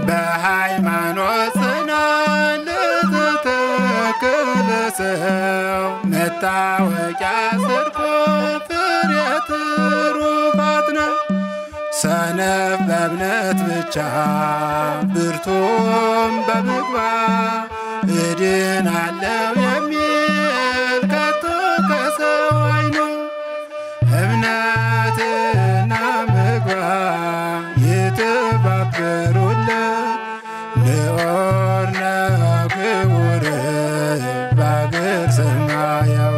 በሃይማኖት ጽናት ለተተከለ ሰው መታወቂያ ጽድቁ ፍሬ ትሩፋት ነው። ሰነፍ በእምነት ብቻ ብርቱም በምግባር እድናለሁ የሚል ከቶ ከሰው አይኖር። እምነትና ምግባር የተባበሩለት ልዑል ነው ክቡር በአገር ሰማያዊ።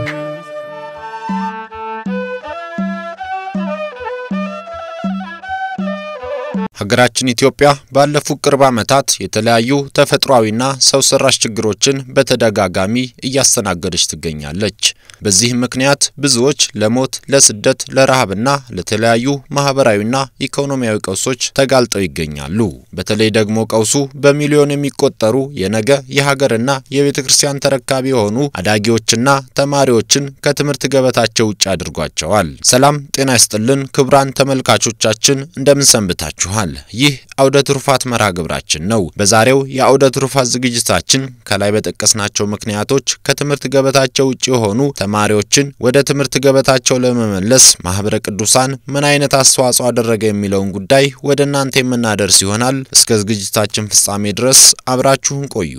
ሀገራችን ኢትዮጵያ ባለፉት ቅርብ ዓመታት የተለያዩ ተፈጥሯዊና ሰው ሰራሽ ችግሮችን በተደጋጋሚ እያስተናገደች ትገኛለች። በዚህ ምክንያት ብዙዎች ለሞት፣ ለስደት፣ ለረሃብና ለተለያዩ ማህበራዊና ኢኮኖሚያዊ ቀውሶች ተጋልጠው ይገኛሉ። በተለይ ደግሞ ቀውሱ በሚሊዮን የሚቆጠሩ የነገ የሀገርና የቤተክርስቲያን ተረካቢ የሆኑ አዳጊዎችና ተማሪዎችን ከትምህርት ገበታቸው ውጭ አድርጓቸዋል። ሰላም ጤና ይስጥልን ክቡራን ተመልካቾቻችን እንደምን ሰንብታችኋል? ይህ አውደ ትሩፋት መርሃ ግብራችን ነው። በዛሬው የአውደ ትሩፋት ዝግጅታችን ከላይ በተጠቀስናቸው ምክንያቶች ከትምህርት ገበታቸው ውጭ የሆኑ ተማሪዎችን ወደ ትምህርት ገበታቸው ለመመለስ ማህበረ ቅዱሳን ምን አይነት አስተዋጽኦ አደረገ የሚለውን ጉዳይ ወደ እናንተ የምናደርስ ይሆናል። እስከ ዝግጅታችን ፍጻሜ ድረስ አብራችሁን ቆዩ።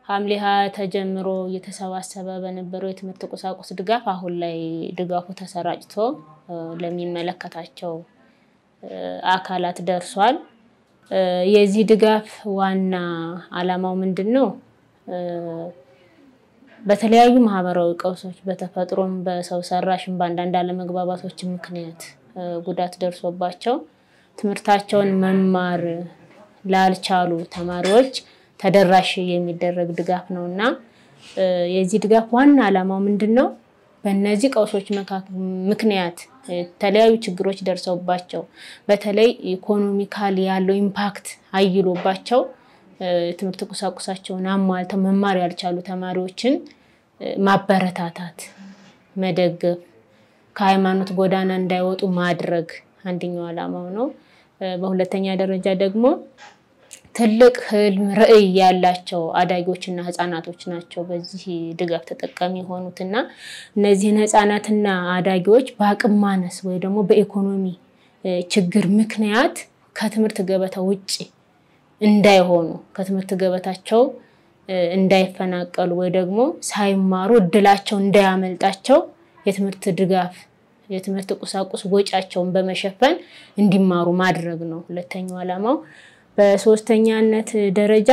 ሐምሌ 20 ተጀምሮ የተሰባሰበ በነበረው የትምህርት ቁሳቁስ ድጋፍ አሁን ላይ ድጋፉ ተሰራጭቶ ለሚመለከታቸው አካላት ደርሷል። የዚህ ድጋፍ ዋና ዓላማው ምንድነው? በተለያዩ ማህበራዊ ቀውሶች በተፈጥሮም በሰው ሰራሽም በአንዳንድ አለመግባባቶች ምክንያት ጉዳት ደርሶባቸው ትምህርታቸውን መማር ላልቻሉ ተማሪዎች ተደራሽ የሚደረግ ድጋፍ ነውና የዚህ ድጋፍ ዋና ዓላማው ምንድነው? በእነዚህ ቀውሶች ምክንያት ተለያዩ ችግሮች ደርሰውባቸው በተለይ ኢኮኖሚካሊ ያለው ኢምፓክት አይሎባቸው ትምህርት ቁሳቁሳቸውን አሟልተው መማር ያልቻሉ ተማሪዎችን ማበረታታት፣ መደገፍ፣ ከሃይማኖት ጎዳና እንዳይወጡ ማድረግ አንደኛው ዓላማው ነው። በሁለተኛ ደረጃ ደግሞ ትልቅ ህልም ራዕይ ያላቸው አዳጊዎችና ህፃናቶች ናቸው በዚህ ድጋፍ ተጠቃሚ ሆኑትና እነዚህ ህፃናትና አዳጊዎች በአቅም ማነስ ወይ ደግሞ በኢኮኖሚ ችግር ምክንያት ከትምህርት ገበታ ውጪ እንዳይሆኑ ከትምህርት ገበታቸው እንዳይፈናቀሉ ወይ ደግሞ ሳይማሩ እድላቸው እንዳያመልጣቸው የትምህርት ድጋፍ የትምህርት ቁሳቁስ ወጪያቸውን በመሸፈን እንዲማሩ ማድረግ ነው ሁለተኛው ዓላማው። በሶስተኛነት ደረጃ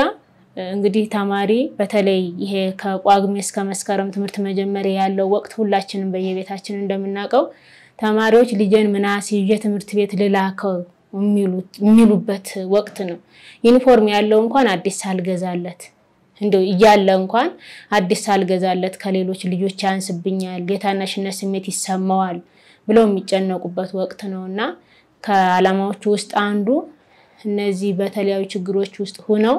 እንግዲህ ተማሪ በተለይ ይሄ ከጳጉሜ እስከ መስከረም ትምህርት መጀመሪያ ያለው ወቅት ሁላችንም በየቤታችን እንደምናቀው ተማሪዎች ልጅን ምናስ የትምህርት ቤት ልላከው የሚሉበት ወቅት ነው። ዩኒፎርም ያለው እንኳን አዲስ ሳልገዛለት እንደው ይያለ እንኳን አዲስ ሳልገዛለት ከሌሎች ልጆች ያንስብኛል የታናሽነት ስሜት ይሰማዋል ብለው የሚጨነቁበት ወቅት ነውና ከዓላማዎቹ ውስጥ አንዱ እነዚህ በተለያዩ ችግሮች ውስጥ ሆነው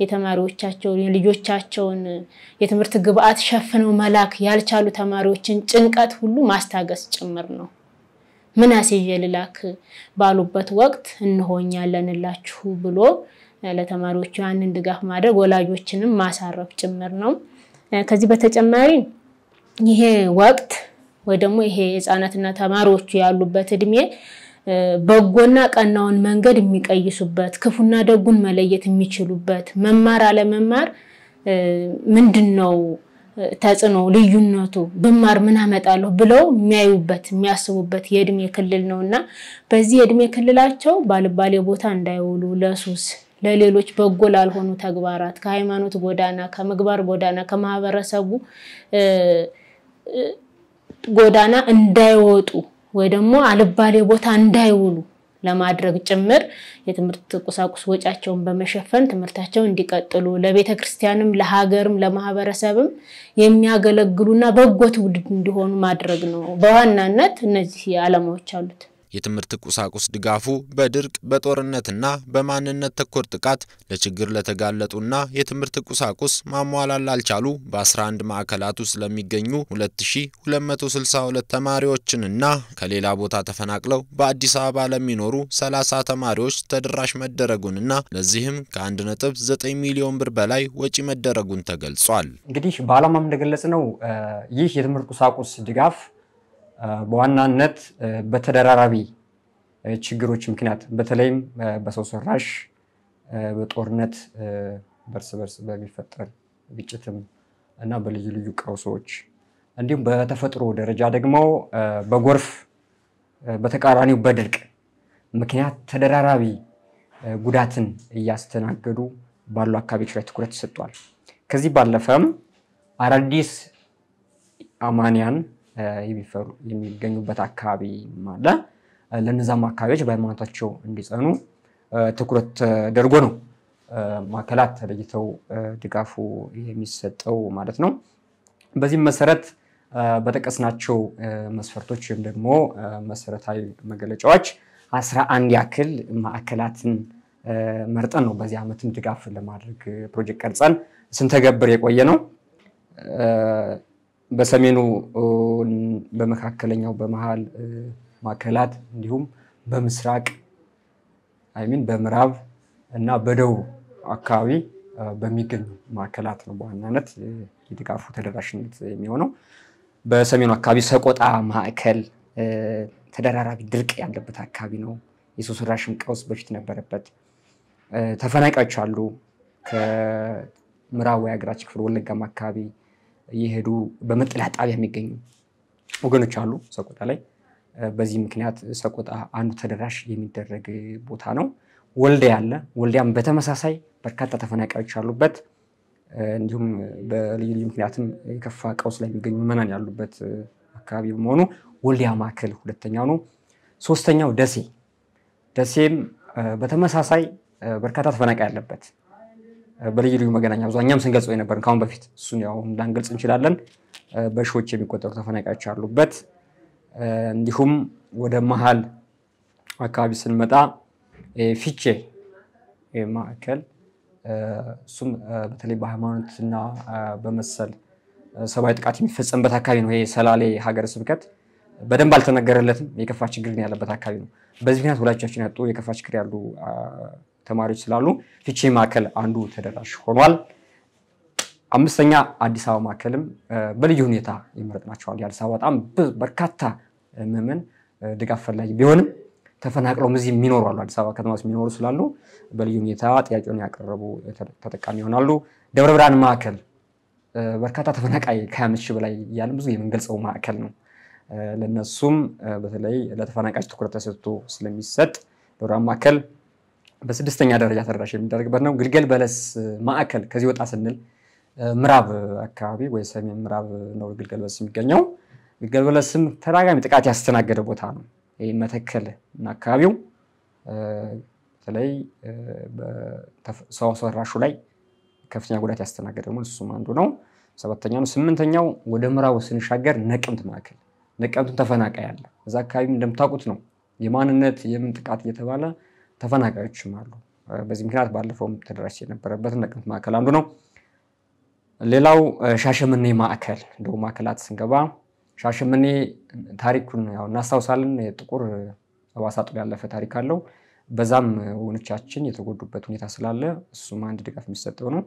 የተማሪዎቻቸው የልጆቻቸውን የትምህርት ግብአት ሸፍነው መላክ ያልቻሉ ተማሪዎችን ጭንቀት ሁሉ ማስታገስ ጭምር ነው። ምን አስይየልላክ ባሉበት ወቅት እንሆኛለንላችሁ ብሎ ለተማሪዎቹ ያንን ድጋፍ ማድረግ ወላጆችንም ማሳረፍ ጭምር ነው። ከዚህ በተጨማሪ ይሄ ወቅት ወይ ደግሞ ይሄ ህፃናትና ተማሪዎቹ ያሉበት እድሜ በጎና ቀናውን መንገድ የሚቀይሱበት ክፉና ደጉን መለየት የሚችሉበት መማር አለ መማር ምንድነው ተጽኖ ልዩነቱ በማር ምን አመጣለሁ ብለው የሚያዩበት የሚያስቡበት የእድሜ ክልል ነውና በዚህ የእድሜ ክልላቸው ባልባሌ ቦታ እንዳይውሉ ለሱስ ለሌሎች በጎ ላልሆኑ ተግባራት ከሃይማኖት ጎዳና ከመግባር ጎዳና ከማህበረሰቡ ጎዳና እንዳይወጡ ወይ ደግሞ አልባሌ ቦታ እንዳይውሉ ለማድረግ ጭምር የትምህርት ቁሳቁስ ወጫቸውን በመሸፈን ትምህርታቸውን እንዲቀጥሉ ለቤተክርስቲያንም ለሀገርም ለማህበረሰብም የሚያገለግሉና በጎ ትውልድ እንዲሆኑ ማድረግ ነው። በዋናነት እነዚህ ዓላማዎች አሉት። የትምህርት ቁሳቁስ ድጋፉ በድርቅ በጦርነትና በማንነት ተኮር ጥቃት ለችግር ለተጋለጡና የትምህርት ቁሳቁስ ማሟላት ላልቻሉ በ11 ማዕከላት ውስጥ ለሚገኙ 2262 ተማሪዎችንና ከሌላ ቦታ ተፈናቅለው በአዲስ አበባ ለሚኖሩ 30 ተማሪዎች ተደራሽ መደረጉንና ለዚህም ከ1.9 ሚሊዮን ብር በላይ ወጪ መደረጉን ተገልጿል። እንግዲህ ባለማም እንደገለጽነው ይህ የትምህርት ቁሳቁስ ድጋፍ በዋናነት በተደራራቢ ችግሮች ምክንያት በተለይም በሰው ሰራሽ በጦርነት በርስ በሚፈጠር ግጭትም እና በልዩ ልዩ ቀውሶች እንዲሁም በተፈጥሮ ደረጃ ደግሞ በጎርፍ በተቃራኒው በድርቅ ምክንያት ተደራራቢ ጉዳትን ያስተናገዱ ባሉ አካባቢዎች ላይ ትኩረት ተሰጥቷል። ከዚህ ባለፈም አዳዲስ አማንያን የሚገኙበት አካባቢ ማለ ለነዛም አካባቢዎች በሃይማኖታቸው እንዲጸኑ ትኩረት ተደርጎ ነው ማዕከላት ተለይተው ድጋፉ የሚሰጠው ማለት ነው። በዚህም መሰረት በተቀስናቸው መስፈርቶች ወይም ደግሞ መሰረታዊ መገለጫዎች 11 ያክል ማዕከላትን መርጠን ነው በዚህ ዓመትም ድጋፍ ለማድረግ ፕሮጀክት ቀርጸን ስንተገብር የቆየ ነው። በሰሜኑ በመካከለኛው በመሃል ማዕከላት እንዲሁም በምስራቅ በምዕራብ እና በደቡብ አካባቢ በሚገኙ ማዕከላት ነው በዋናነት የድጋፉ ተደራሽነት የሚሆነው። በሰሜኑ አካባቢ ሰቆጣ ማዕከል ተደራራቢ ድርቅ ያለበት አካባቢ ነው። የሰው ሰራሽም ቀውስ በፊት ነበረበት። ተፈናቃዮች አሉ። ከምዕራቡ የሀገራችን ክፍል ወለጋም አካባቢ የሄዱ በመጠለያ ጣቢያ የሚገኙ ወገኖች አሉ ሰቆጣ ላይ። በዚህ ምክንያት ሰቆጣ አንዱ ተደራሽ የሚደረግ ቦታ ነው። ወልዲያ አለ። ወልዲያም በተመሳሳይ በርካታ ተፈናቃዮች አሉበት። እንዲሁም በልዩ ልዩ ምክንያትም የከፋ ቀውስ ላይ የሚገኙ ምዕመናን ያሉበት አካባቢ በመሆኑ ወልዲያ ማዕከል ሁለተኛው ነው። ሶስተኛው ደሴም በተመሳሳይ በርካታ ተፈናቃይ ያለበት በልዩ ልዩ መገናኛ ብዙሃንም ስንገልጸው የነበር ካሁን በፊት እሱን ያው እንዳንገልጽ እንችላለን። በሺዎች የሚቆጠሩ ተፈናቃዮች አሉበት። እንዲሁም ወደ መሃል አካባቢ ስንመጣ ፊቼ ማዕከል እሱም በተለይ በሃይማኖትና በመሰል ሰብአዊ ጥቃት የሚፈጸምበት አካባቢ ነው። ይሄ ሰላሌ ሀገረ ስብከት በደንብ አልተነገረለትም። የከፋ ችግር ያለበት አካባቢ ነው። በዚህ ምክንያት ወላጆቻችን ያጡ የከፋ ችግር ያሉ ተማሪዎች ስላሉ ፊቼ ማዕከል አንዱ ተደራሽ ሆኗል። አምስተኛ አዲስ አበባ ማዕከልም በልዩ ሁኔታ ይመረጥናቸዋል። የአዲስ አበባ በጣም በርካታ ምዕመን ድጋፍ ፈላጊ ቢሆንም ተፈናቅለው እዚህ የሚኖሩ አሉ። አዲስ አበባ ከተማ ውስጥ የሚኖሩ ስላሉ በልዩ ሁኔታ ጥያቄውን ያቀረቡ ተጠቃሚ ይሆናሉ። ደብረ ብርሃን ማዕከል በርካታ ተፈናቃይ ከ25 ሺህ በላይ ያለ ብዙ የምንገልጸው ማዕከል ነው። ለነሱም በተለይ ለተፈናቃዮች ትኩረት ተሰጥቶ ስለሚሰጥ ደብረ ብርሃን ማዕከል በስድስተኛ ደረጃ ተደራሽ የሚደረግበት ነው። ግልገል በለስ ማዕከል ከዚህ ወጣ ስንል ምዕራብ አካባቢ ወይ ሰሜን ምዕራብ ነው ግልገል በለስ የሚገኘው። ግልገል በለስም ተደጋጋሚ ጥቃት ያስተናገደ ቦታ ነው። ይሄ መተከል እና አካባቢው በተለይ በሰው ሰራሹ ላይ ከፍተኛ ጉዳት ያስተናገደ ነው። እሱም አንዱ ነው። ሰባተኛው ስምንተኛው ወደ ምዕራብ ስንሻገር ነቀምት ማዕከል ነቀምት ተፈናቃይ አለ። እዛ አካባቢ እንደምታውቁት ነው የማንነት የምን ጥቃት እየተባለ ተፈናቃዮችም አሉ። በዚህ ምክንያት ባለፈውም ተደራሽ የነበረበት ነቀምት ማዕከል አንዱ ነው። ሌላው ሻሸመኔ ማዕከል እንደው ማዕከላት ስንገባ ሻሸመኔ ታሪኩን ያው እናስታውሳለን። የጥቁር ጠባሳ ጥሎ ያለፈ ታሪክ አለው። በዛም ወንቻችን የተጎዱበት ሁኔታ ስላለ እሱም አንድ ድጋፍ የሚሰጠው ነው።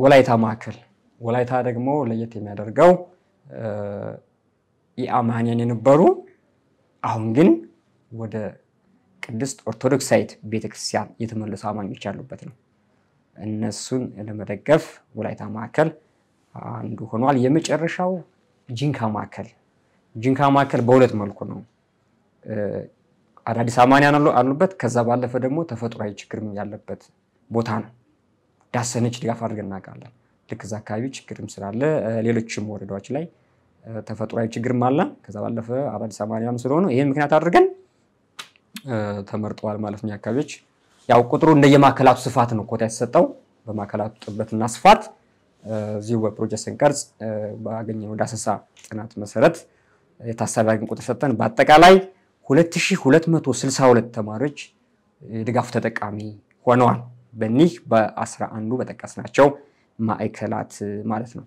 ወላይታ ማዕከል ወላይታ ደግሞ ለየት የሚያደርገው የአማንያን የነበሩ አሁን ግን ወደ ቅድስት ኦርቶዶክሳዊት ቤተክርስቲያን የተመለሱ አማኞች ያሉበት ነው። እነሱን ለመደገፍ ወላይታ ማዕከል አንዱ ሆኗል። የመጨረሻው ጂንካ ማዕከል በሁለት መልኩ ነው። አዳዲስ አማንያን አሉበት። ከዛ ባለፈ ደግሞ ተፈጥሯዊ ችግርም ያለበት ቦታ ነው። ዳሰነች ድጋፍ አድርገን እናውቃለን። ልክ እዛ አካባቢ ችግርም ስላለ ሌሎችም ወረዳዎች ላይ ተፈጥሯዊ ችግርም አለ። ከዛ ባለፈ አዳዲስ አማንያን ስለሆነ ይሄን ምክንያት አድርገን ተመርጠዋል ማለት ነው። አካባቢዎች ያው ቁጥሩ እንደየማዕከላቱ ስፋት ነው ኮታ የተሰጠው። በማዕከላቱ ጥበትና ስፋት እዚሁ በፕሮጀክት ስንቀርጽ ባገኘነው ዳሰሳ ጥናት መሰረት የታሳቢ አድርገን ቁጥር ሰጠን በአጠቃላይ 2262 ተማሪዎች ድጋፍ ተጠቃሚ ሆነዋል በእኒህ በ11ዱ በጠቀስናቸው ማዕከላት ማለት ነው።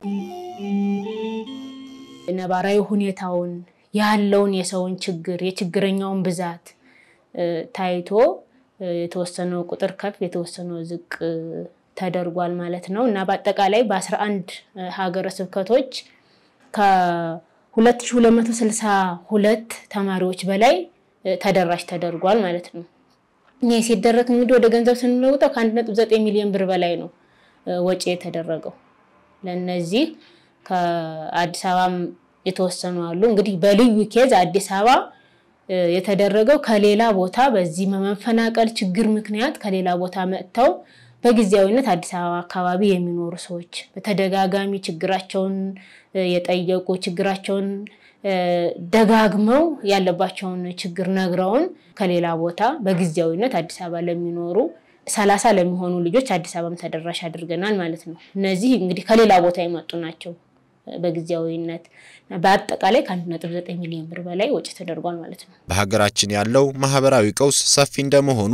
ነባራዊ ሁኔታውን ያለውን የሰውን ችግር የችግረኛውን ብዛት ታይቶ የተወሰነው ቁጥር ከፍ የተወሰነው ዝቅ ተደርጓል ማለት ነው እና በአጠቃላይ በ11 ሀገረ ስብከቶች ከ2262 ተማሪዎች በላይ ተደራሽ ተደርጓል ማለት ነው። ይሄ ሲደረግ እንግዲህ ወደ ገንዘብ ስንለውጠው ከ1.9 ሚሊዮን ብር በላይ ነው ወጪ የተደረገው። ለነዚህ ከአዲስ አበባ የተወሰኑ አሉ። እንግዲህ በልዩ ኬዝ አዲስ አበባ የተደረገው ከሌላ ቦታ በዚህ መፈናቀል ችግር ምክንያት ከሌላ ቦታ መጥተው በጊዜያዊነት አዲስ አበባ አካባቢ የሚኖሩ ሰዎች በተደጋጋሚ ችግራቸውን የጠየቁ ችግራቸውን ደጋግመው ያለባቸውን ችግር ነግረውን ከሌላ ቦታ በጊዜያዊነት አዲስ አበባ ለሚኖሩ 30 ለሚሆኑ ልጆች አዲስ አበባም ተደራሽ አድርገናል ማለት ነው። እነዚህ እንግዲህ ከሌላ ቦታ የመጡ ናቸው በጊዜያዊነት በአጠቃላይ ከ1.9 ሚሊዮን ብር በላይ ወጪ ተደርጓል ማለት ነው። በሀገራችን ያለው ማህበራዊ ቀውስ ሰፊ እንደመሆኑ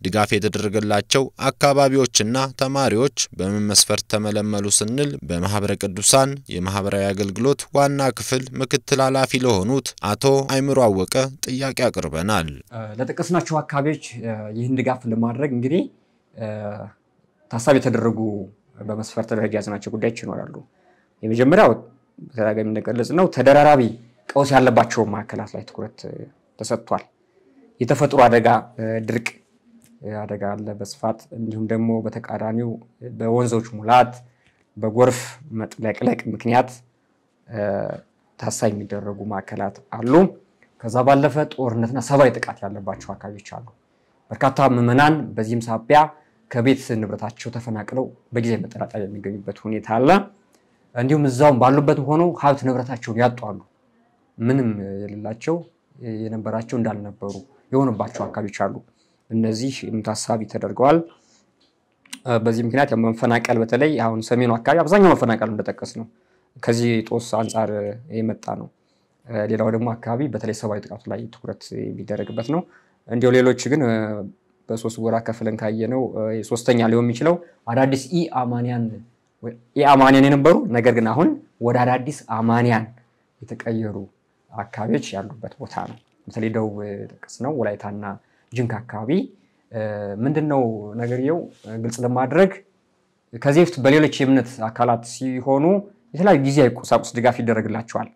ድጋፍ የተደረገላቸው አካባቢዎችና ተማሪዎች በምን መስፈርት ተመለመሉ ስንል በማህበረ ቅዱሳን የማህበራዊ አገልግሎት ዋና ክፍል ምክትል ኃላፊ ለሆኑት አቶ አይምሮ አወቀ ጥያቄ አቅርበናል። ለተጠቀስናቸው አካባቢዎች ይህን ድጋፍ ለማድረግ እንግዲህ ታሳቢ የተደረጉ በመስፈርት ደረጃ ያዝናቸው ጉዳዮች ይኖራሉ። የመጀመሪያው ተደጋጋሚ እንደገለጽ ነው ተደራራቢ ቀውስ ያለባቸው ማዕከላት ላይ ትኩረት ተሰጥቷል። የተፈጥሮ አደጋ ድርቅ አደጋ አለ በስፋት እንዲሁም ደግሞ በተቃራኒው በወንዞች ሙላት በጎርፍ መጥለቅለቅ ምክንያት ታሳቢ የሚደረጉ ማዕከላት አሉ። ከዛ ባለፈ ጦርነትና ሰብአዊ ጥቃት ያለባቸው አካባቢዎች አሉ። በርካታ ምዕመናን በዚህም ሳቢያ ከቤት ንብረታቸው ተፈናቅለው በጊዜ መጠለያ የሚገኙበት ሁኔታ አለ። እንዲሁም እዛው ባሉበት ሆኖ ሀብት ንብረታቸውን ያጧሉ። ምንም የሌላቸው የነበራቸው እንዳልነበሩ የሆነባቸው አካባቢዎች አሉ። እነዚህ ታሳቢ ተደርገዋል። በዚህ ምክንያት መፈናቀል በተለይ አሁን ሰሜኑ አካባቢ አብዛኛው መፈናቀል እንደተጠቀስ ነው ከዚህ ጦስ አንፃር የመጣ ነው። ሌላው ደግሞ አካባቢ በተለይ ሰብአዊ ጥቃቱ ላይ ትኩረት የሚደረግበት ነው። እንዲሁ ሌሎች ግን በሶስት ጎራ ከፍለን ካየነው ሶስተኛ ሊሆን የሚችለው አዳዲስ ኢአማንያን የነበሩ ነገር ግን አሁን ወደ አዳዲስ አማንያን የተቀየሩ አካባቢዎች ያሉበት ቦታ ነው። በተለይ ደቡብ ጠቀስ ነው ወላይታና ጅንካ አካባቢ ምንድነው ነገርየው ግልጽ ለማድረግ ከዚህ በፊት በሌሎች የእምነት አካላት ሲሆኑ የተለያዩ ጊዜያዊ ቁሳቁስ ድጋፍ ይደረግላቸዋል።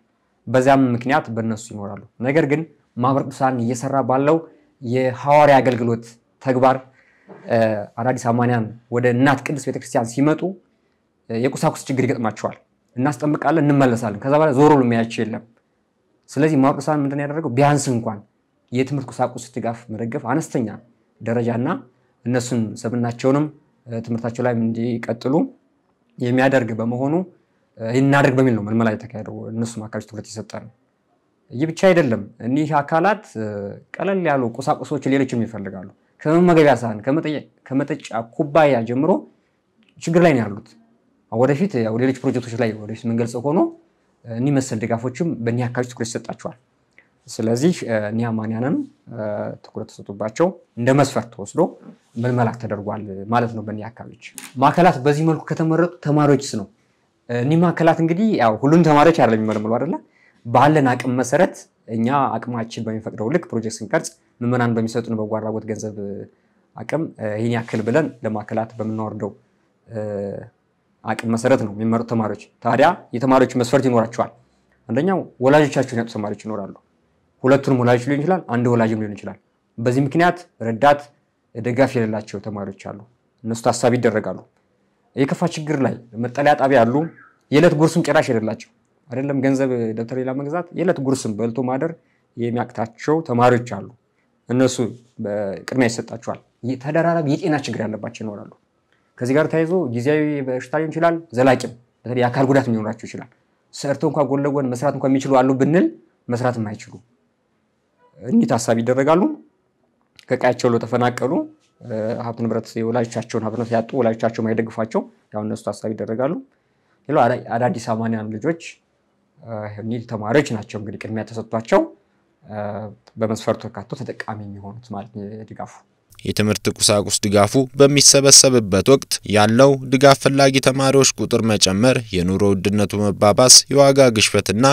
በዛም ምክንያት በእነሱ ይኖራሉ። ነገር ግን ማህበረ ቅዱሳን እየሰራ ባለው የሐዋርያ አገልግሎት ተግባር አዳዲስ አማንያን ወደ እናት ቅድስት ቤተክርስቲያን ሲመጡ የቁሳቁስ ችግር ይገጥማቸዋል። እናስጠምቃለን እንመለሳለን። ከዛ በኋላ ዞሮ ለሚያያቸው የለም። ስለዚህ ማህበረ ቅዱሳን ምንድነው ያደረገው ቢያንስ እንኳን የትምህርት ቁሳቁስ ድጋፍ መደገፍ አነስተኛ ደረጃና እነሱን ሰብናቸውንም ትምህርታቸው ላይ እንዲቀጥሉ የሚያደርግ በመሆኑ ይናደርግ በሚል ነው መልመላ የተካሄደው። እነሱም አካባቢ ትኩረት ይሰጣል። ይህ ብቻ አይደለም። እኒህ አካላት ቀለል ያሉ ቁሳቁሶች ሌሎችም ይፈልጋሉ። ከመመገቢያ ሳህን ከመጠጫ ኩባያ ጀምሮ ችግር ላይ ነው ያሉት። ወደፊት ያው ሌሎች ፕሮጀክቶች ላይ ወደፊት መንገልጸው ሆኖ እኒህ መሰል ድጋፎችም በእኒህ አካባቢ ትኩረት ይሰጣቸዋል። ስለዚህ እኒህ አማንያንን ትኩረት ተሰጥቶባቸው እንደ መስፈርት ወስዶ መልመላ ተደርጓል ማለት ነው። በእኒህ አካባቢዎች ማዕከላት በዚህ መልኩ ከተመረጡ ተማሪዎችስ ነው። እኒህ ማዕከላት እንግዲህ ያው ሁሉን ተማሪዎች አይደለም የሚመለመሉ አይደለ። ባለን አቅም መሰረት እኛ አቅማችን በሚፈቅደው ልክ ፕሮጀክት ስንቀርጽ ምዕመናን በሚሰጡን በጎ አድራጎት ገንዘብ አቅም ይሄን ያክል ብለን ለማዕከላት በመናወርደው አቅም መሰረት ነው የሚመረጡ ተማሪዎች። ታዲያ የተማሪዎች መስፈርት ይኖራቸዋል። አንደኛው ወላጆቻቸውን ያጡ ተማሪዎች ይኖራሉ። ሁለቱንም ወላጆች ሊሆን ይችላል፣ አንድ ወላጅም ሊሆን ይችላል። በዚህ ምክንያት ረዳት ደጋፍ የሌላቸው ተማሪዎች አሉ። እነሱ ታሳቢ ይደረጋሉ። የከፋ ችግር ላይ መጠለያ ጣቢያ አሉ። የዕለት ጉርስም ጭራሽ የሌላቸው አይደለም ገንዘብ ደብተር ሌላ መግዛት የዕለት ጉርስም በልቶ ማደር የሚያቅታቸው ተማሪዎች አሉ። እነሱ በቅድሚያ ይሰጣቸዋል። ተደራራቢ የጤና ችግር ያለባቸው ይኖራሉ። ከዚህ ጋር ተያይዞ ጊዜያዊ በሽታ ሊሆን ይችላል፣ ዘላቂም በተለይ አካል ጉዳት ሊኖራቸው ይችላል። ሰርተው እንኳን ጎን ለጎን መስራት እንኳን የሚችሉ አሉ ብንል መስራት የማይችሉ እኒህ ታሳቢ ይደረጋሉ። ከቀያቸው ለተፈናቀሉ ሀብት ንብረት የወላጆቻቸውን ሀብት ንብረት ያጡ ወላጆቻቸው ማይደግፋቸው ያው እነሱ ታሳቢ ይደረጋሉ። ሌላው አዳዲስ አማንያን ልጆች እኒህ ተማሪዎች ናቸው እንግዲህ ቅድሚያ ተሰጥቷቸው በመስፈርቱ ተካቶ ተጠቃሚ የሚሆኑት ማለት ድጋፉ። የትምህርት ቁሳቁስ ድጋፉ በሚሰበሰብበት ወቅት ያለው ድጋፍ ፈላጊ ተማሪዎች ቁጥር መጨመር፣ የኑሮ ውድነቱ መባባስ፣ የዋጋ ግሽበትና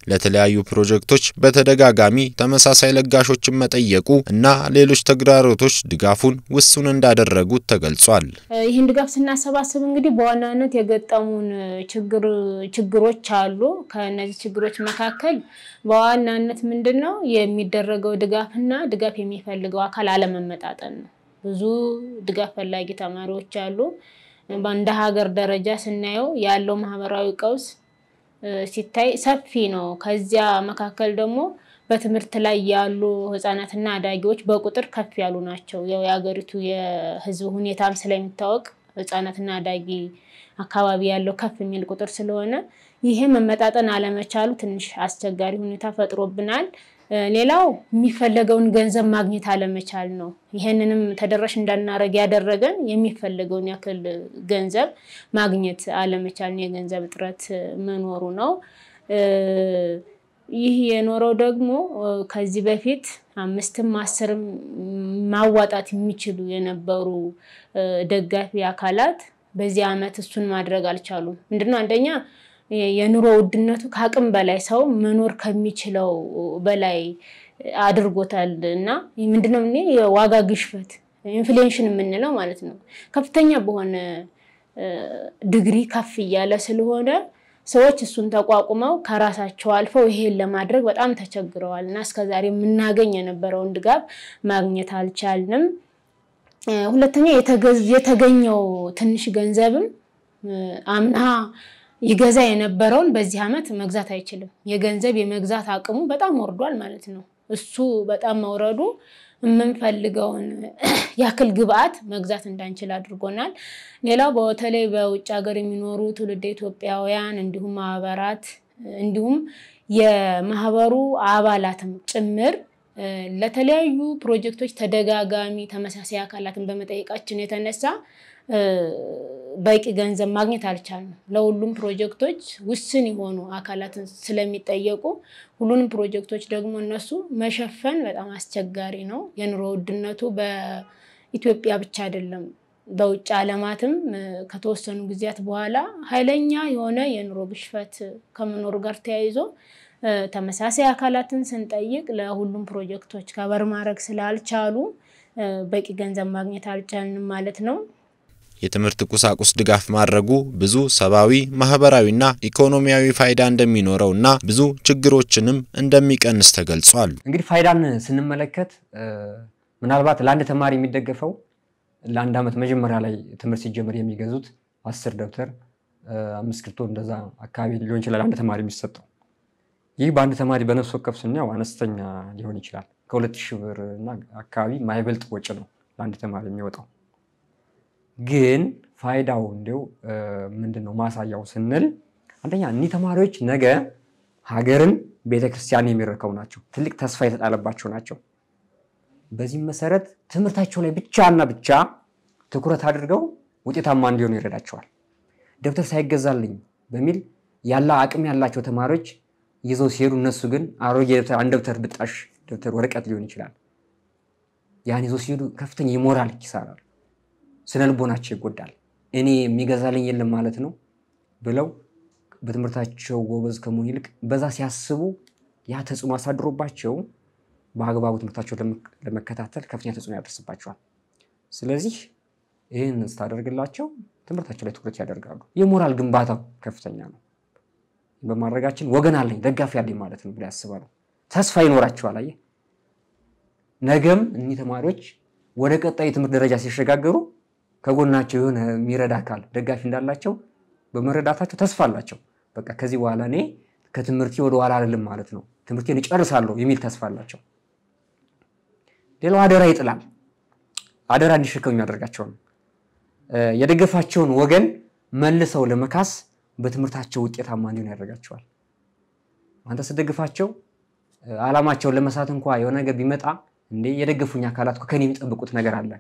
ለተለያዩ ፕሮጀክቶች በተደጋጋሚ ተመሳሳይ ለጋሾችን መጠየቁ እና ሌሎች ተግዳሮቶች ድጋፉን ውሱን እንዳደረጉት ተገልጿል። ይህን ድጋፍ ስናሰባስብ እንግዲህ በዋናነት የገጠሙን ችግሮች አሉ። ከነዚህ ችግሮች መካከል በዋናነት ምንድነው የሚደረገው ድጋፍና ድጋፍ የሚፈልገው አካል አለመመጣጠን ነው። ብዙ ድጋፍ ፈላጊ ተማሪዎች አሉ። በአንድ ሀገር ደረጃ ስናየው ያለው ማህበራዊ ቀውስ ሲታይ ሰፊ ነው። ከዚያ መካከል ደግሞ በትምህርት ላይ ያሉ ህፃናትና አዳጊዎች በቁጥር ከፍ ያሉ ናቸው። የሀገሪቱ የህዝብ ሁኔታም ስለሚታወቅ ህፃናትና አዳጊ አካባቢ ያለው ከፍ የሚል ቁጥር ስለሆነ ይሄ መመጣጠን አለመቻሉ ትንሽ አስቸጋሪ ሁኔታ ፈጥሮብናል። ሌላው የሚፈልገውን ገንዘብ ማግኘት አለመቻል ነው። ይሄንንም ተደራሽ እንዳናረግ ያደረገን የሚፈልገውን ያክል ገንዘብ ማግኘት አለመቻል የገንዘብ እጥረት መኖሩ ነው። ይህ የኖረው ደግሞ ከዚህ በፊት 5ም 10ም ማዋጣት የሚችሉ የነበሩ ደጋፊ አካላት በዚህ አመት እሱን ማድረግ አልቻሉም። ምንድነው አንደኛ የኑሮ ውድነቱ ከአቅም በላይ ሰው መኖር ከሚችለው በላይ አድርጎታልና ምንድነው የዋጋ ግሽበት ኢንፍሌሽን የምንለው ማለት ነው ከፍተኛ በሆነ ዲግሪ ከፍ ያለ ስለሆነ ሰዎች እሱን ተቋቁመው ከራሳቸው አልፈው ይሄን ለማድረግ በጣም ተቸግረዋልና እስከዛሬ የምናገኝ የነበረውን ድጋፍ ማግኘት አልቻልንም። ሁለተኛ የተገኘው ትንሽ ገንዘብም አምና ይገዛ የነበረውን በዚህ አመት መግዛት አይችልም። የገንዘብ የመግዛት አቅሙ በጣም ወርዷል ማለት ነው። እሱ በጣም መውረዱ የምንፈልገውን ያክል ግብአት መግዛት እንዳንችል አድርጎናል። ሌላው በተለይ በውጭ ሀገር የሚኖሩ ትውልደ ኢትዮጵያውያን እንዲሁም ማህበራት እንዲሁም የማህበሩ አባላትም ጭምር ለተለያዩ ፕሮጀክቶች ተደጋጋሚ ተመሳሳይ አካላትን በመጠየቃችን የተነሳ በቂ ገንዘብ ማግኘት አልቻልንም። ለሁሉም ፕሮጀክቶች ውስን የሆኑ አካላትን ስለሚጠየቁ ሁሉንም ፕሮጀክቶች ደግሞ እነሱ መሸፈን በጣም አስቸጋሪ ነው። የኑሮ ውድነቱ በኢትዮጵያ ብቻ አይደለም በውጭ ዓለማትም ከተወሰኑ ጊዜያት በኋላ ኃይለኛ የሆነ የኑሮ ግሽበት ከመኖር ጋር ተያይዞ ተመሳሳይ አካላትን ስንጠይቅ ለሁሉም ፕሮጀክቶች ከበር ማድረግ ስላልቻሉ በቂ ገንዘብ ማግኘት አልቻልንም ማለት ነው። የትምህርት ቁሳቁስ ድጋፍ ማድረጉ ብዙ ሰባዊ ማህበራዊና ኢኮኖሚያዊ ፋይዳ እንደሚኖረውና ብዙ ችግሮችንም እንደሚቀንስ ተገልጿል። እንግዲህ ፋይዳን ስንመለከት ምናልባት ለአንድ ተማሪ የሚደገፈው ለአንድ አመት መጀመሪያ ላይ ትምህርት ሲጀምር የሚገዙት 10 ደብተር 5 እስክሪብቶ እንደዛ አካባቢ ሊሆን ይችላል አንድ ተማሪ የሚሰጠው። ይህ በአንድ ተማሪ በነፍስ ወከፍ ስናየው አነስተኛ ሊሆን ይችላል። ከ2000 ብር እና አካባቢ ማይበልጥ ወጪ ነው ለአንድ ተማሪ የሚወጣው። ግን ፋይዳው እንደው ምንድነው ማሳያው ስንል አንደኛ እኒ ተማሪዎች ነገ ሀገርን ቤተክርስቲያን የሚረከቡ ናቸው። ትልቅ ተስፋ የተጣለባቸው ናቸው። በዚህ መሰረት ትምህርታቸው ላይ ብቻና ብቻ ትኩረት አድርገው ውጤታማ እንዲሆኑ ይረዳቸዋል። ደብተር ሳይገዛልኝ በሚል ያለ አቅም ያላቸው ተማሪዎች ይዘው ሲሄዱ እነሱ ግን አሮጌ ደብተር አንድ ደብተር ብጣሽ ደብተር ወረቀት ሊሆን ይችላል ያን ይዘው ሲሄዱ ከፍተኛ ይሞራል ኪሳራ ስነልቦናቸው ይጎዳል። እኔ የሚገዛልኝ የለም ማለት ነው ብለው በትምህርታቸው ጎበዝ ከመሆን ይልቅ በዛ ሲያስቡ ያ ተጽዕኖ አሳድሮባቸው በአግባቡ ትምህርታቸው ለመከታተል ከፍተኛ ተጽዕኖ ያደርስባቸዋል። ስለዚህ ይሄን ስታደርግላቸው ትምህርታቸው ላይ ትኩረት ያደርጋሉ። የሞራል ግንባታው ከፍተኛ ነው። በማድረጋችን ወገን አለኝ ደጋፊ አለኝ ማለት ነው ብለው ያስባሉ። ተስፋ ይኖራቸዋል። አየ ነገም እኒ ተማሪዎች ወደ ቀጣይ ትምህርት ደረጃ ሲሸጋገሩ ከጎናቸው የሆነ የሚረዳ አካል ደጋፊ እንዳላቸው በመረዳታቸው ተስፋ አላቸው። በቃ ከዚህ በኋላ እኔ ከትምህርቴ ወደ ኋላ አይደለም ማለት ነው ትምህርቴን እጨርሳለሁ የሚል ተስፋ አላቸው። ሌላው አደራ ይጥላል። አደራ እንዲሸከሙ የሚያደርጋቸው ነው። የደገፋቸውን ወገን መልሰው ለመካስ በትምህርታቸው ውጤታማ እንዲሆኑ ያደርጋቸዋል። አንተ ስትደግፋቸው ዓላማቸውን ለመሳት እንኳን የሆነ ነገር ቢመጣ እንዴ የደገፉኝ አካላት ከኔ የሚጠብቁት ነገር አለ።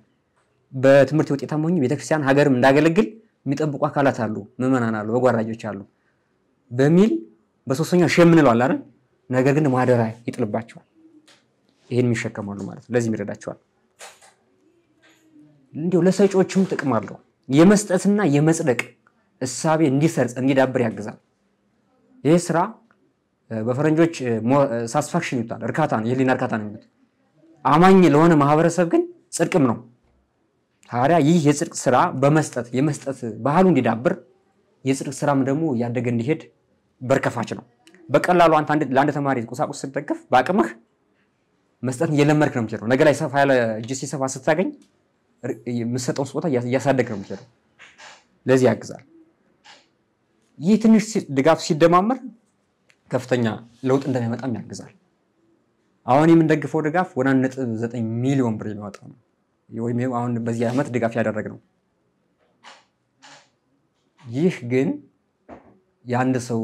በትምህርት ውጤታማ ሆኜ ቤተክርስቲያን ሀገርም እንዳገለግል የሚጠብቁ አካላት አሉ፣ ምዕመናን አሉ፣ በጓራጆች አሉ በሚል በሶስተኛው ሼም ምንለው አለ አይደል ነገር ግን ማደራ ይጥልባቸዋል ይሄን የሚሸከማሉ ማለት ለዚህ ይረዳቸዋል እንዴው ለሰጪዎችም ጥቅም አለው የመስጠትና የመጽደቅ እሳቤ እንዲሰርጽ እንዲዳብር ያግዛል ይሄ ስራ በፈረንጆች ሳቲስፋክሽን ይጣል እርካታ ነው የህሊና እርካታ ነው የሚሉት አማኝ ለሆነ ማህበረሰብ ግን ጽድቅም ነው ታዲያ ይህ የጽድቅ ስራ በመስጠት የመስጠት ባህሉ እንዲዳብር የጽድቅ ስራም ደግሞ ያደገ እንዲሄድ በርከፋች ነው በቀላሉ አንተ ለአንድ ተማሪ ቁሳቁስ ስትደግፍ በአቅምህ መስጠት እየለመድክ ነው የምትሄደው ነገ ላይ ሰፋ ያለ እጅ ሲሰፋ ስታገኝ የምትሰጠው ስጦታ እያሳደግክ ነው የምትሄደው ለዚህ ያግዛል ይህ ትንሽ ድጋፍ ሲደማመር ከፍተኛ ለውጥ እንደሚያመጣም ያግዛል አሁን የምንደግፈው ድጋፍ 1.9 ሚሊዮን ብር የሚያወጣው ነው ወይም አሁን በዚህ ዓመት ድጋፍ ያደረግነው ይህ ግን ያንድ ሰው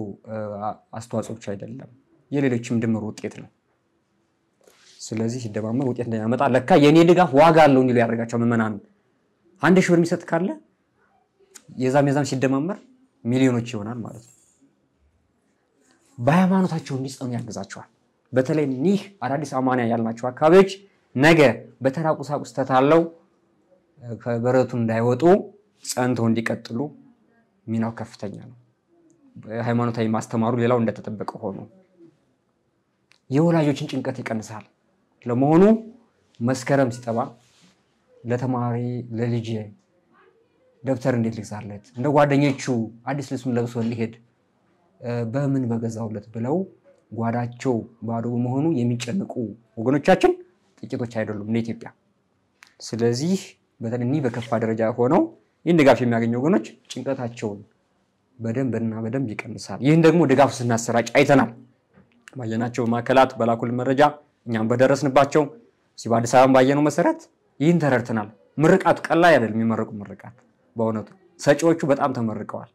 አስተዋጽኦ ብቻ አይደለም የሌሎችም ድምር ውጤት ነው ስለዚህ ሲደማመር ውጤት እንደሚያመጣ ለካ የኔ ድጋፍ ዋጋ አለው እንዲሉ ያደርጋቸው መመናን 1000 ብር የሚሰጥ ካለ የዛም ሲደማመር ሚሊዮኖች ይሆናል ማለት ነው በሃይማኖታቸው እንዲጸኑ ያግዛቸዋል በተለይ ኒህ አዳዲስ አማንያ ያልናቸው አካባቢዎች ነገ በተራቁሳቁስ ተታለው ከበረቱ እንዳይወጡ ጸንተው እንዲቀጥሉ ሚናው ከፍተኛ ነው ሃይማኖታዊ ማስተማሩ ሌላው እንደተጠበቀ ሆኖ የወላጆችን ጭንቀት ይቀንሳል ለመሆኑ መስከረም ሲጠባ ለተማሪ ለልጅ ደብተር እንዴት ልግዛለት እንደ ጓደኞቹ አዲስ ልብሱን ለብሶ ሊሄድ በምን በገዛውለት ብለው ጓዳቸው ባዶ መሆኑ የሚጨንቁ ወገኖቻችን ጥቂቶች አይደሉም ለኢትዮጵያ ስለዚህ በተለይ በከፋ ደረጃ ሆነው ድጋፍ የሚያገኙ ወገኖች ጭንቀታቸውን በደንብ ይቀንሳል ይህን ደግሞ ድጋፍ ስናሰራጭ አይተናል ማየናቸው ማከላት በላኩል መረጃ እኛም በደረስንባቸው ሲባዲስ አበባ ባየነው መሰረት ይህን ተረድተናል ምርቃቱ ቀላል አይደለም የሚመረቁ ምርቃት በእውነቱ ሰጪዎቹ በጣም ተመርቀዋል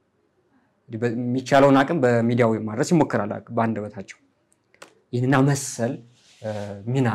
የሚቻለውን አቅም በሚዲያው ማድረስ ይሞክራል በአንደበታቸው ይህንና መሰል ሚና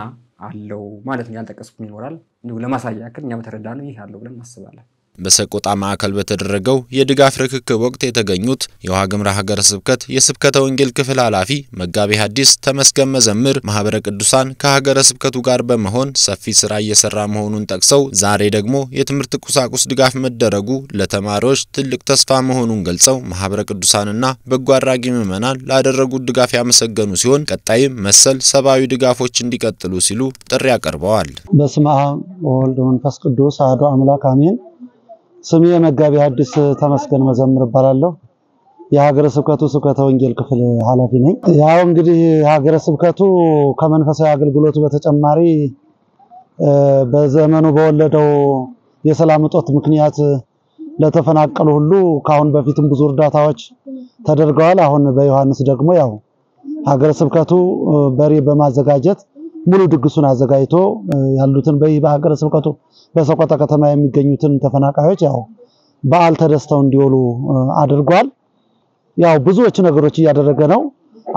አለው ማለት ነው ያልተቀስኩኝ ይኖራል ለማሳያ ያክል እኛ በተረዳነው ይሄ አለው ብለን እናስባለን በሰቆጣ ማዕከል በተደረገው የድጋፍ ርክክብ ወቅት የተገኙት የዋግምራ ሀገረ ስብከት የስብከተ ወንጌል ክፍል ኃላፊ መጋቢ ሐዲስ ተመስገን መዘምር ማህበረ ቅዱሳን ከሀገረ ስብከቱ ጋር በመሆን ሰፊ ስራ እየሰራ መሆኑን ጠቅሰው ዛሬ ደግሞ የትምህርት ቁሳቁስ ድጋፍ መደረጉ ለተማሪዎች ትልቅ ተስፋ መሆኑን ገልጸው ማህበረ ቅዱሳንና በጎ አድራጊ ምዕመናን ላደረጉት ድጋፍ ያመሰገኑ ሲሆን ቀጣይም መሰል ሰባዊ ድጋፎች እንዲቀጥሉ ሲሉ ጥሪ አቀርበዋል በስመ አብ ወወልድ ወመንፈስ ቅዱስ አሐዱ አምላክ አሜን ስሜ መጋቢ ሐዲስ ተመስገን መዘምር ይባላልው የሀገረ ስብከቱ ስብከተ ወንጌል ክፍል ኃላፊ ነኝ ያው እንግዲህ ሀገረ ስብከቱ ከመንፈሳዊ አገልግሎቱ በተጨማሪ በዘመኑ በወለደው የሰላም እጦት ምክንያት ለተፈናቀሉ ሁሉ ካሁን በፊትም ብዙ እርዳታዎች ተደርገዋል አሁን በዮሐንስ ደግሞ ያው ሀገረ ስብከቱ በሬ በማዘጋጀት ሙሉ ድግሱን አዘጋጅቶ ያሉትን በሀገረ ስብከቱ በሰቆጣ ከተማ የሚገኙትን ተፈናቃዮች ያው በዓል ተደስተው እንዲውሉ አድርጓል ያው ብዙዎች ነገሮች ያደረገ ነው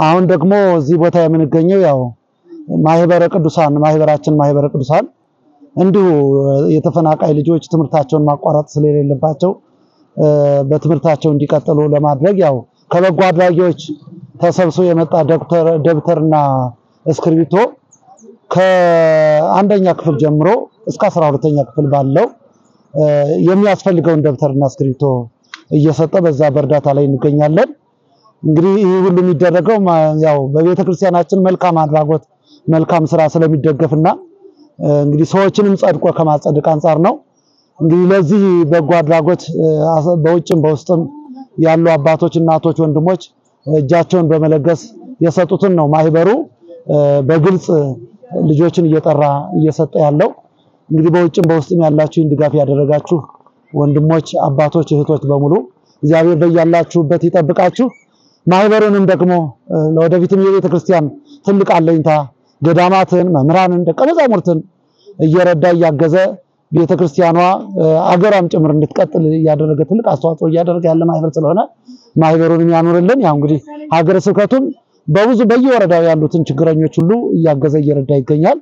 አሁን ደግሞ እዚህ ቦታ የምንገኘው ያው ማህበረ ቅዱሳን ማህበረ ቅዱሳን እንዲሁ የተፈናቃይ ልጆች ትምህርታቸውን ማቋረጥ ስለሌለባቸው በትምህርታቸው እንዲቀጥሉ ለማድረግ ያው ከበጎ አድራጊዎች ተሰብስቦ የመጣ ደብተርና እስክሪብቶ ከአንደኛ ክፍል ጀምሮ እስከ 12ኛ ክፍል ባለው የሚያስፈልገውን ደብተርና እስክሪብቶ እየሰጠ በዛ በርዳታ ላይ እንገኛለን እንግዲህ ይህ ሁሉ የሚደረገው ያው በቤተክርስቲያናችን መልካም አድራጎት መልካም ስራ ስለሚደገፍና እንግዲህ ሰዎችንም ጸድቆ ከማጸደቅ አንፃር ነው እንግዲህ ለዚህ በጎ አድራጎት በውጭም በውስጥም ያሉ አባቶች እናቶች ወንድሞች እጃቸውን በመለገስ የሰጡትን ነው ማህበሩ በግልጽ ልጆችን እየጠራ እየሰጠ ያለው እንግዲህ በውጭም በውስጥም ያላችሁ ድጋፍ ያደረጋችሁ ወንድሞች አባቶች እህቶች በሙሉ እግዚአብሔር በያላችሁበት ይጠብቃችሁ ማህበሩንም ደግሞ ለወደፊትም የቤተክርስቲያን ትልቅ አለኝታ ገዳማትን መምራንን ደቀመዛሙርትን እየረዳ ያገዘ ቤተክርስቲያኗ አገራም ጭምር እንድትቀጥል ያደረገ ትልቅ አስተዋጽኦ ያደረገ ያለ ማህበር ስለሆነ ማህበሩንም ያኖርልን ያው እንግዲህ ሀገረ ስብከቱም በብዙ በየወረዳው ያሉትን ችግረኞች ሁሉ ያገዘ እየረዳ ይገኛል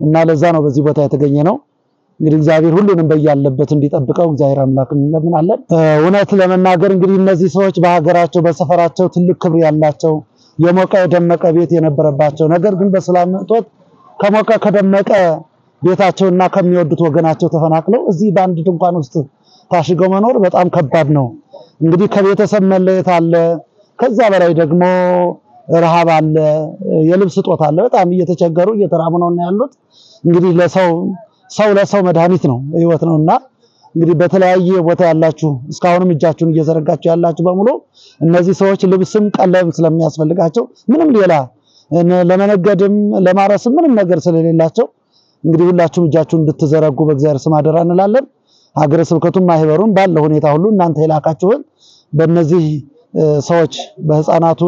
እና ለዛ ነው በዚህ ቦታ የተገኘ ነው እንግዲህ እግዚአብሔር ሁሉንም በያለበት እንዲጠብቀው እግዚአብሔር አምላክን እንለምናለን እውነት ለመናገር እንግዲህ እነዚህ ሰዎች በሀገራቸው በሰፈራቸው ትልቅ ክብር ያላቸው የሞቀ የደመቀ ቤት የነበረባቸው ነገር ግን በሰላም እጦት ከሞቀ ከደመቀ ቤታቸውና ከሚወዱት ወገናቸው ተፈናቅለው እዚህ በአንድ ድንኳን ውስጥ ታሽገው መኖር በጣም ከባድ ነው። እንግዲህ ከቤተሰብ መለየት አለ፣ ከዛ በላይ ደግሞ ረሃብ አለ፣ የልብስ እጦት አለ። በጣም እየተቸገሩ እየተራቡ ነው ያሉት። እንግዲህ ለሰው መድኃኒት ነው ህይወት ነውና እንግዲህ በተለያየ ቦታ ያላችሁ እስካሁንም እጃችሁን እየዘረጋችሁ ያላችሁ በሙሉ እነዚህ ሰዎች ልብስም ቀለም ስለሚያስፈልጋቸው ምንም ሌላ ለመነገድም ለማረስም ምንም ነገር ስለሌላቸው እንግዲህ ሁላችሁም እጃችሁን እንድትዘረጉ በእግዚአብሔር ስም አደራ እንላለን። ሀገረ ስብከቱም ማህበሩን ባለው ሁኔታ ሁሉ እናንተ የላካችሁን በእነዚህ ሰዎች ለህፃናቱ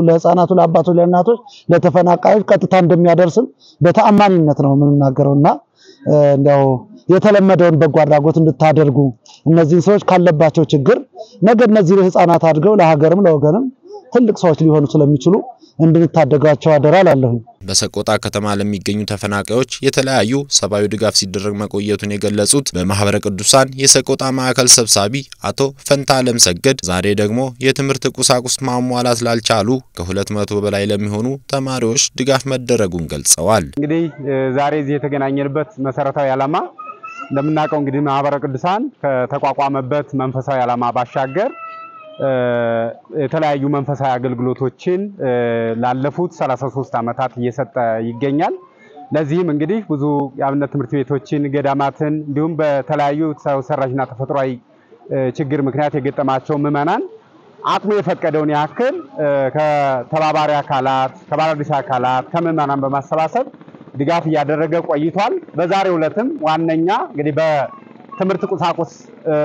ለአባቶች ለእናቶች ለተፈናቃዮች ቀጥታ እንደሚያደርስም በተአማኒነት ነው የምንናገረውና እንደው የተለመደውን በጎ አድራጎት እንድታደርጉ እነዚህ ሰዎች ካለባቸው ችግር ነገ እነዚህ ህፃናት አድገው ለሀገርም ለወገንም ትልቅ ሰዎች ሊሆኑ ስለሚችሉ እንድንታደጋቸው አደራ እላለሁ። በሰቆጣ ከተማ ለሚገኙ ተፈናቃዮች የተለያዩ ሰብአዊ ድጋፍ ሲደረግ መቆየቱን የገለጹት በማህበረ ቅዱሳን የሰቆጣ ማዕከል ሰብሳቢ አቶ ፈንታለም ሰገድ ዛሬ ደግሞ የትምህርት ቁሳቁስ ማሟላት ላልቻሉ ከ200 በላይ ለሚሆኑ ተማሪዎች ድጋፍ መደረጉን ገልጸዋል። እንግዲህ ዛሬ እዚህ የተገናኘንበት መሰረታዊ ዓላማ እንደምናውቀው እንግዲህ ማህበረ ቅዱሳን ከተቋቋመበት መንፈሳዊ ዓላማ ባሻገር የተለያዩ መንፈሳዊ አገልግሎቶችን ላለፉት 33 ዓመታት እየሰጠ ይገኛል። ለዚህም እንግዲህ ብዙ የአብነት ትምህርት ቤቶችን ገዳማትን እንዲሁም በተለያዩ ሰው ሰራሽና ተፈጥሯዊ ችግር ምክንያት የገጠማቸው ምዕመናን አቅሙ የፈቀደውን ያክል ከተባባሪ አካላት ከባለድርሻ አካላት ከምዕመናን በማሰባሰብ ድጋፍ እያደረገ ቆይቷል። በዛሬው ዕለትም ዋነኛ እንግዲህ በትምህርት ቁሳቁስ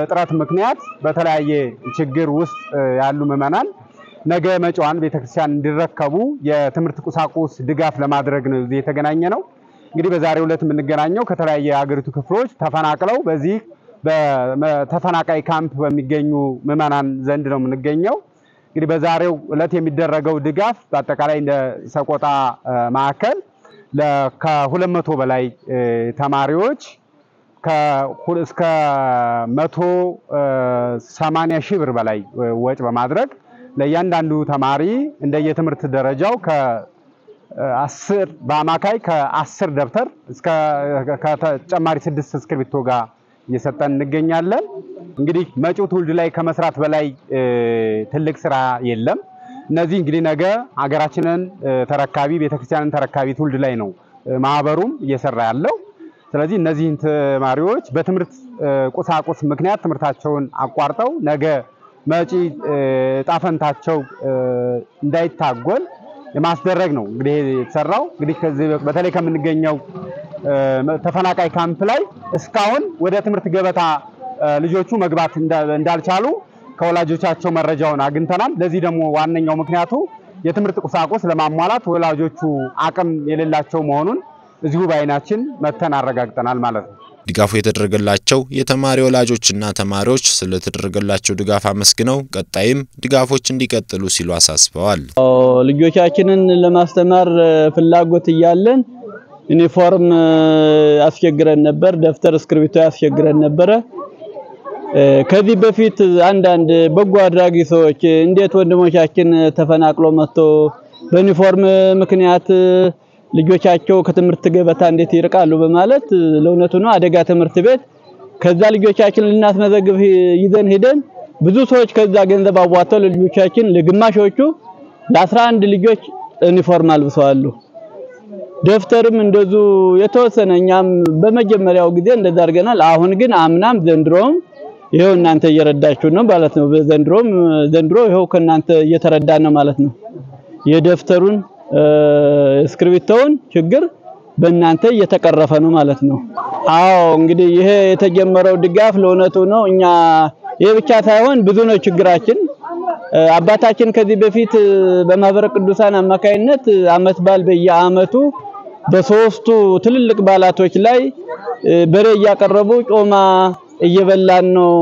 እጥረት ምክንያት በተለያየ ችግር ውስጥ ያሉ ምዕመናን ነገ መጪዋን ቤተክርስቲያን እንዲረከቡ የትምህርት ቁሳቁስ ድጋፍ ለማድረግ ነው የተገናኘ ነው። እንግዲህ በዛሬው ዕለት የምንገናኘው ከተለያየ የሀገሪቱ ክፍሎች ተፈናቅለው በዚህ በተፈናቃይ ካምፕ በሚገኙ ምዕመናን ዘንድ ነው የምንገኘው። እንግዲህ በዛሬው ዕለት የሚደረገው ድጋፍ በአጠቃላይ እንደ ሰቆጣ ማዕከል ከ200 በላይ ተማሪዎች እስከ 180 ሺህ ብር በላይ ወጭ በማድረግ ለእያንዳንዱ ተማሪ እንደየትምህርት ደረጃው በአማካይ ከ10 ደብተር እስከ ከተጨማሪ 6 እስክሪብቶ ጋር እየሰጠን እንገኛለን። እንግዲህ መጪው ትውልድ ላይ ከመስራት በላይ ትልቅ ስራ የለም። እነዚህ እንግዲህ ነገ ሀገራችንን ተረካቢ ቤተክርስቲያንን ተረካቢ ትውልድ ላይ ነው ማህበሩም እየሰራ ያለው። ስለዚህ እነዚህን ተማሪዎች በትምህርት ቁሳቁስ ምክንያት ትምህርታቸውን አቋርጠው ነገ መጪ ጣፈንታቸው እንዳይታጎል የማስደረግ ነው እንግዲህ የተሰራው። እንግዲህ ከዚህ በተለይ ከምንገኘው ተፈናቃይ ካምፕ ላይ እስካሁን ወደ ትምህርት ገበታ ልጆቹ መግባት እንዳልቻሉ ከወላጆቻቸው መረጃውን አግኝተናል። ለዚህ ደግሞ ዋነኛው ምክንያቱ የትምህርት ቁሳቁስ ለማሟላት ወላጆቹ አቅም የሌላቸው መሆኑን እዚሁ ባይናችን መተን አረጋግጠናል ማለት ነው። ድጋፉ የተደረገላቸው የተማሪ ወላጆችና ተማሪዎች ስለተደረገላቸው ድጋፍ አመስግነው ቀጣይም ድጋፎች እንዲቀጥሉ ሲሉ አሳስበዋል። ልጆቻችንን ለማስተማር ፍላጎት እያለን ዩኒፎርም አስቸግረን ነበር፣ ደብተር እስክሪብቶ አስቸግረን ነበር። ከዚህ በፊት አንዳንድ በጎ አድራጊ ሰዎች እንዴት ወንድሞቻችን ተፈናቅሎ መጥቶ በዩኒፎርም ምክንያት ልጆቻቸው ከትምህርት ገበታ እንዴት ይርቃሉ በማለት ለእውነቱ ነው አደጋ ትምህርት ቤት ከዛ ልጆቻችን ልናስመዘግብ ይዘን ሄደን ብዙ ሰዎች ከዛ ገንዘብ አዋጥተው ለልጆቻችን ለግማሾቹ ለ11 ልጆች ዩኒፎርም አልብሰዋል። ደብተርም እንደዙ የተወሰነ እኛም በመጀመሪያው ጊዜ እንደዛ አድርገናል። አሁን ግን አምናም ዘንድሮም ይሄው እናንተ እየረዳችሁ ነው ማለት ነው። ዘንድሮ ይሄው ከናንተ እየተረዳን ነው ማለት ነው። የደብተሩን እስክሪብቶውን ችግር በእናንተ እየተቀረፈ ነው ማለት ነው። አዎ እንግዲህ ይሄ የተጀመረው ድጋፍ ለእውነቱ ነው። እኛ ይሄ ብቻ ሳይሆን ብዙ ነው ችግራችን። አባታችን ከዚህ በፊት በማህበረ ቅዱሳን አማካይነት አመት በዓል በየአመቱ በሶስቱ ትልልቅ በዓላቶች ላይ በሬ እያቀረቡ ጮማ እየበላን ነው፣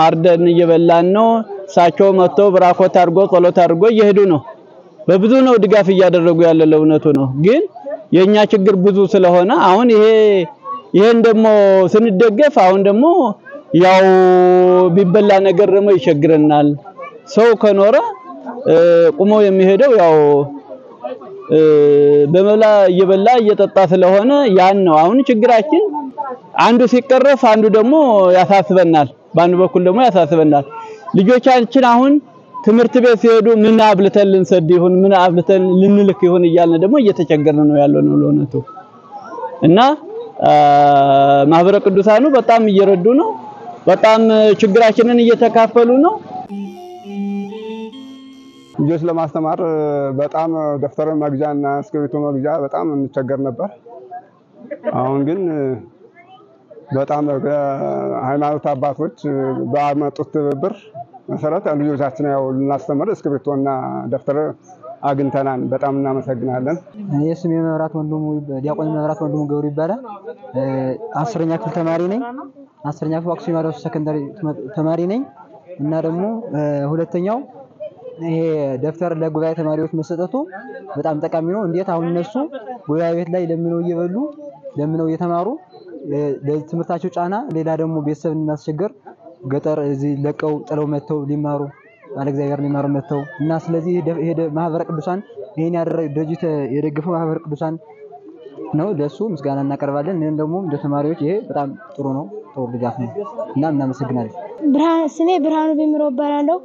አርደን እየበላን ነው። ሳቸው መጥቶ ብራኮት አድርጎ ጸሎት አድርጎ እየሄዱ ነው። በብዙ ነው ድጋፍ እያደረጉ ያለ ለእውነቱ ነው። ግን የኛ ችግር ብዙ ስለሆነ አሁን ይሄን ደግሞ ስንደገፍ አሁን ደግሞ ያው ቢበላ ነገር ደግሞ ይቸግረናል። ሰው ከኖረ ቁሞ የሚሄደው ያው በመብላ እየበላ እየጠጣ ስለሆነ ያን ነው አሁን ችግራችን አንዱ ሲቀረፍ አንዱ ደግሞ ያሳስበናል በአንዱ በኩል ደግሞ ያሳስበናል ልጆቻችን አሁን ትምህርት ቤት ሲሄዱ ምን አብልተን ልንሰድ ይሁን ምን አብልተን ልንልክ ይሁን እያልን ደግሞ እየተቸገርን ነው ያለው ነው ለነቱ እና ማህበረ ቅዱሳኑ በጣም እየረዱ ነው በጣም ችግራችንን እየተካፈሉ ነው ልጆች ለማስተማር በጣም ደፍተር መግዣና እስክሪብቶ መግዣ በጣም እንቸገር ነበር አሁን ግን በጣም ሃይማኖት አባቶች ባመጡት ብር መሰረት ልጆቻችን ያው ልናስተምር እስክሪብቶና ደፍተር አግኝተናል በጣም እናመሰግናለን የስሜ መብራት ወንድሙ ዲያቆን መብራት ወንድሙ ገብሩ ይባላል 10ኛ ክፍል ተማሪ ነኝ 10ኛ ክፍል አክሱም ማርያም ሰከንዳሪ ተማሪ ነኝ እና ደግሞ ሁለተኛው ይሄ ደፍተር ለጉባኤ ተማሪዎች መሰጠቱ በጣም ጠቃሚ ነው እንዴት አሁን እነሱ ጉባኤ ቤት ላይ ለምነው እየበሉ ለምነው እየተማሩ ለትምህርታቸው ጫና ሌላ ደግሞ ቤተሰብን ማስቸገር ገጠር እዚህ ለቀው ጥለው መተው ሊማሩ ባለ እግዚአብሔር ሊማሩ መተው እና ስለዚህ ይሄ ማህበረ ቅዱሳን ይሄን ያደረገ ድርጅት የደገፈው ማህበረ ቅዱሳን ነው ለሱ ምስጋና እናቀርባለን እኔም ደግሞ እንደ ተማሪዎች ይሄ በጣም ጥሩ ነው ጥሩ ድጋፍ ነው እና እናመሰግናለን ስሜ ብርሃኑ ቢምሮ እባላለሁ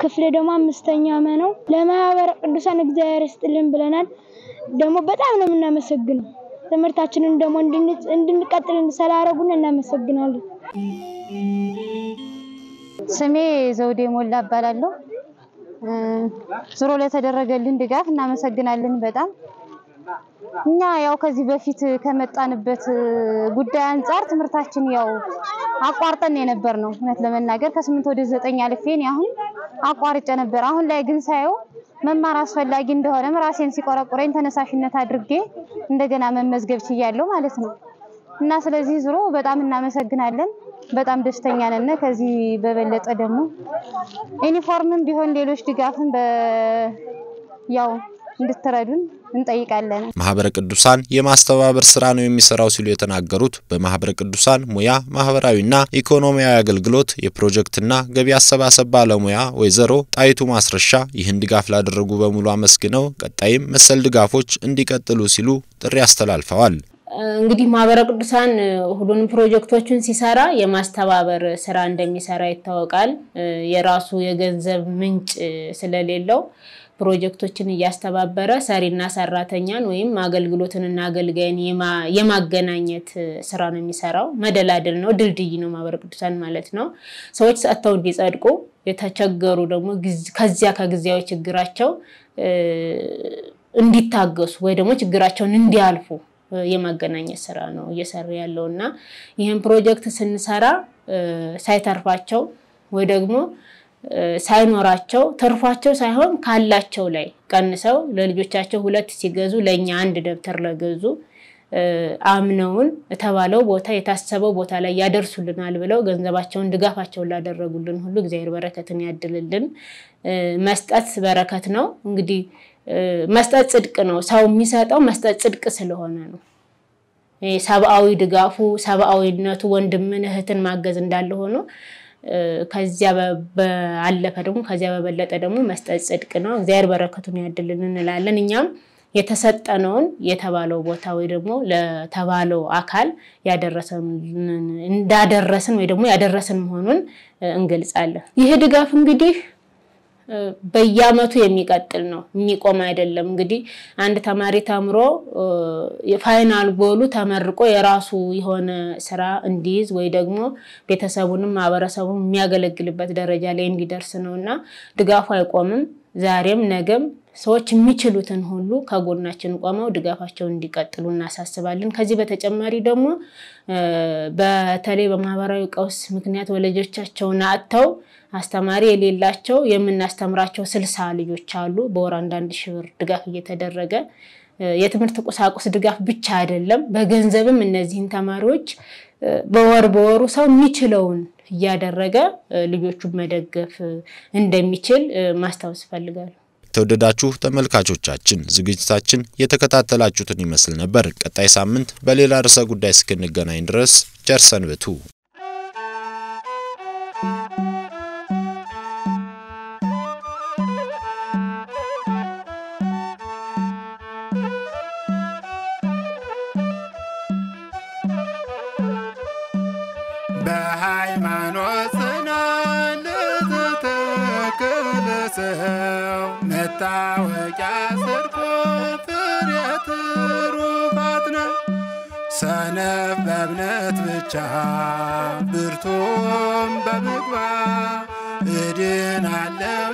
ክፍሌ ደግሞ 5ኛ ዓመት ነው ለማህበረ ቅዱሳን እግዚአብሔር ይስጥልን ብለናል ደግሞ በጣም ነው እናመሰግነው ትምህርታችንን ደግሞ እንድንቀጥል ስላደረጉን እናመሰግናለን ስሜ ዘውዴ ሞላ እባላለሁ ዙሮ ለተደረገልን ድጋፍ እናመሰግናለን በጣም እኛ ያው ከዚህ በፊት ከመጣንበት ጉዳይ አንፃር ትምህርታችን ያው አቋርጠን የነበር ነው እውነት ለመናገር ከ8 ወደ 9 አልፌን አሁን አቋርጬ ነበር አሁን ላይ ግን ሳይው መማር አስፈላጊ እንደሆነ ራሴን ሲቆረቆረኝ ተነሳሽነት አድርጌ እንደገና መመዝገብ ችያለሁ ማለት ነው እና ስለዚህ ዙሮ በጣም እናመሰግናለን በጣም ደስተኛ ነን ከዚህ በበለጠ ደግሞ ዩኒፎርምም ቢሆን ሌሎች ድጋፍን ያው እንድትረዱን እንጠይቃለን ማህበረ ቅዱሳን የማስተባበር ስራ ነው የሚሰራው ሲሉ የተናገሩት በማህበረ ቅዱሳን ሙያ ማህበራዊና ኢኮኖሚያዊ አገልግሎት የፕሮጀክትና ገቢ አሰባሰብ ባለሙያ ወይዘሮ ጣይቱ ማስረሻ ይህን ድጋፍ ላደረጉ በሙሉ አመስግነው ቀጣይም መሰል ድጋፎች እንዲቀጥሉ ሲሉ ጥሪ አስተላልፈዋል እንግዲህ ማህበረ ቅዱሳን ሁሉንም ፕሮጀክቶችን ሲሰራ የማስተባበር ስራ እንደሚሰራ ይታወቃል የራሱ የገንዘብ ምንጭ ስለሌለው ፕሮጀክቶችን ያስተባበረ ሰሪና ሰራተኛን ወይም አገልግሎትንና አገልጋይን የማገናኘት ስራ ነው የሚሰራው መደላድል ነው ድልድይ ነው ማህበረ ቅዱሳን ማለት ነው ሰዎች ሰጥተው እንዲጸድቁ የተቸገሩ ደግሞ ከዚያ ከግዚያዊ ችግራቸው እንዲታገሱ ወይ ደግሞ ችግራቸውን እንዲያልፉ የማገናኘት ስራ ነው እየሰራ ያለውና ይሄን ፕሮጀክት ስንሰራ ሳይተርፋቸው ወይ ደግሞ ሳይኖራቸው ተርፋቸው ሳይሆን ካላቸው ላይ ቀንሰው ለልጆቻቸው 2 ሲገዙ ለኛ አንድ ደብተር ለገዙ አምነውን ተባለው ቦታ የታሰበው ቦታ ላይ ያደርሱልናል ብለው ገንዘባቸውን ድጋፋቸውን ላደረጉልን ሁሉ እግዚአብሔር በረከትን ያድልልን መስጠት በረከት ነው እንግዲህ መስጠት ጽድቅ ነው ሰው የሚሰጠው መስጠት ጽድቅ ስለሆነ ነው ሰብአዊ ድጋፉ ሰብአዊነቱ ወንድምን እህትን ማገዝ እንዳለ ሆኖ ከዚያ በአለፈ ደግሞ ከዚያ በበለጠ ደግሞ መስጠት ጽድቅ ነው እግዚአብሔር በረከቱን ያድልልን እንላለን እኛም የተሰጠነውን የተባለው ቦታ ወይ ደግሞ ለተባለው አካል ያደረሰን እንዳደረሰን ወይ ደግሞ ያደረሰን መሆኑን እንገልጻለን ይሄ ድጋፍ እንግዲህ በየአመቱ የሚቀጥል ነው የሚቆም አይደለም እንግዲህ አንድ ተማሪ ተምሮ የፋይናል ጎሉ ተመርቆ የራሱ የሆነ ስራ እንዲይዝ ወይ ደግሞ ቤተሰቡንም ማህበረሰቡን የሚያገለግልበት ደረጃ ላይ እንዲደርስ ነውና ድጋፉ አይቆምም ዛሬም ነገም ሰዎች የሚችሉትን ሁሉ ከጎናችን ቆመው ድጋፋቸውን እንዲቀጥሉ እናሳስባለን ከዚህ በተጨማሪ ደግሞ በተለይ በማህበራዊ ቀውስ ምክንያት ወላጆቻቸውን አጥተው አስተማሪ የሌላቸው የምናስተምራቸው 60 ልጆች አሉ በወር 1,000 ብር ድጋፍ እየተደረገ የትምህርት ቁሳቁስ ድጋፍ ብቻ አይደለም በገንዘብም እነዚህን ተማሪዎች በወሩ ሰው የሚችለውን ያደረገ ልጆቹን መደገፍ እንደሚችል ማስታወስ ፈልጋለሁ ተወደዳችሁ ተመልካቾቻችን ዝግጅታችን የተከታተላችሁትን ይመስል ነበር ቀጣይ ሳምንት በሌላ ርዕሰ ጉዳይ እስክንገናኝ ድረስ ቸር ሰንብቱ በሃይማኖት ጽናት ለተተከለ ሰው መታወቂያ ጽድቁ ፍሬ ትሩፋት ነው። ሰነፍ በእምነት ብቻ ብርቱም በምግባር እድናለው